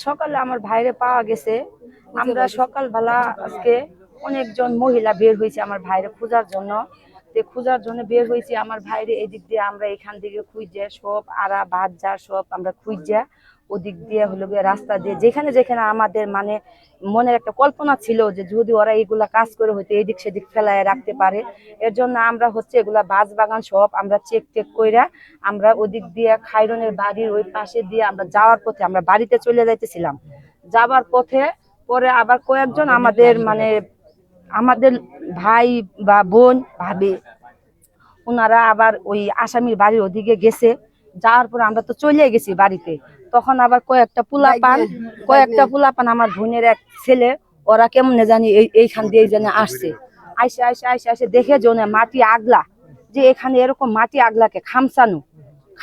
সকালে আমার ভাইরে পাওয়া গেছে। আমরা সকালবেলা আজকে অনেকজন মহিলা বের হয়েছে আমার ভাইরে খোঁজার জন্য। খোঁজার জন্য বের হয়েছি আমার ভাইরে। এদিক দিয়ে আমরা এখান থেকে খুঁজে সব আরা বাজার সব আমরা খুঁজে ওদিক দিয়ে হলো গিয়ে রাস্তা দিয়ে যেখানে যেখানে আমাদের মানে মনের একটা কল্পনা ছিল যে যদি ওরা এগুলা কাজ করে হয়তো এদিক সেদিক ফেলায় রাখতে পারে, এর জন্য আমরা হচ্ছে এগুলা বাজ বাগান সব আমরা চেক টেক কইরা আমরা ওদিক দিয়ে খাইরনের বাড়ির ওই পাশে দিয়ে আমরা যাওয়ার পথে আমরা বাড়িতে চলে যাইতেছিলাম। যাবার পথে পরে আবার কয়েকজন আমাদের মানে আমাদের ভাই বা বোন ভাবি ওনারা আবার ওই আসামির বাড়ির ওদিকে গেছে। যাওয়ার পর আমরা তো চলে গেছি বাড়িতে। তখন আবার কয়েকটা পোলাপান আমার বোনের এক ছেলে ওরা কেমনে জানি এইখান দিয়ে জানি আসছে। আইসে আইসে আইসে আইসে দেখে যে মাটি আগলা, যে এখানে এরকম মাটি আগলাকে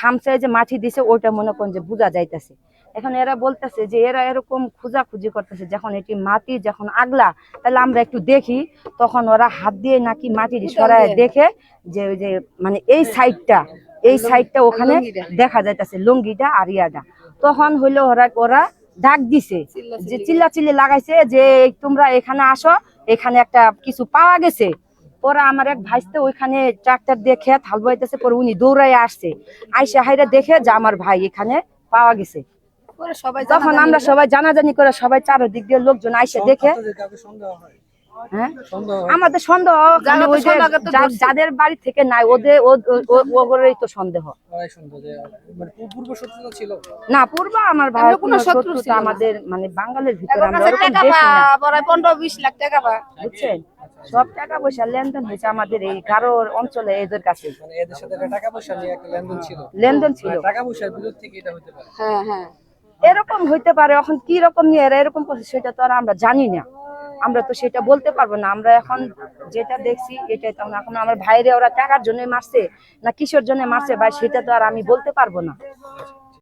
খামসায় যে মাটি দিছে ওইটা মনে করেন যে বোঝা যাইতেছে। এখন এরা বলতেছে যে এরা এরকম খোঁজাখুঁজি করতেছে যখন এটি মাটি যখন আগলা তাহলে আমরা একটু দেখি। তখন ওরা হাত দিয়ে নাকি মাটি সরায় দেখে যে ওই যে মানে এই সাইডটা ওখানে দেখা যাইতেছে লুঙ্গিটা আর ইয়াটা। তখন হইলো ওরা ডাক দিছে যে চিল্লাচিল্লি লাগাইছে যে তোমরা এখানে আসো, এখানে একটা কিছু পাওয়া গেছে। পরে আমার এক ভাইস্তে ওইখানে ট্রাক্টর দিয়ে খেত হাল বইতেছে, পরে উনি দৌড়াই আসছে। আইসা হাইরা দেখে যে আমার ভাই এখানে পাওয়া গেছে। তখন আমরা সবাই জানাজানি করে সবাই চারদিক দিয়ে লোকজন আইসা দেখে হ্যাঁ আমাদের সন্দেহ যাদের বাড়ি থেকে নাই ওদেরই তো সন্দেহ। না পূর্ব আমার ভাই কোনো শত্রুতা আমাদের মানে বাঙালির ভিতরে আমরা এরকম দেখি না। 15-20 লাখ টাকা বুঝছেন, সব টাকা পয়সা লেনদেন হয়েছে আমাদের এই গারোর অঞ্চলে এদের কাছে। মানে এদের সাথে টাকা পয়সা নিয়ে একটা লেনদেন ছিল। টাকা পয়সার বিরোধ থেকে এটা হতে পারে। হ্যাঁ হ্যাঁ এরকম হইতে পারে। এখন কি রকম নিয়ে এরা এরকম করছে সেটা তো আর আমরা জানি না, আমরা তো সেটা বলতে পারবো না। আমরা এখন যেটা দেখছি এটাই তো। এখন আমার ভাইরে ওরা টাকার জন্য মারছে না কিসের জন্য মারছে ভাই সেটা তো আর আমি বলতে পারবো না।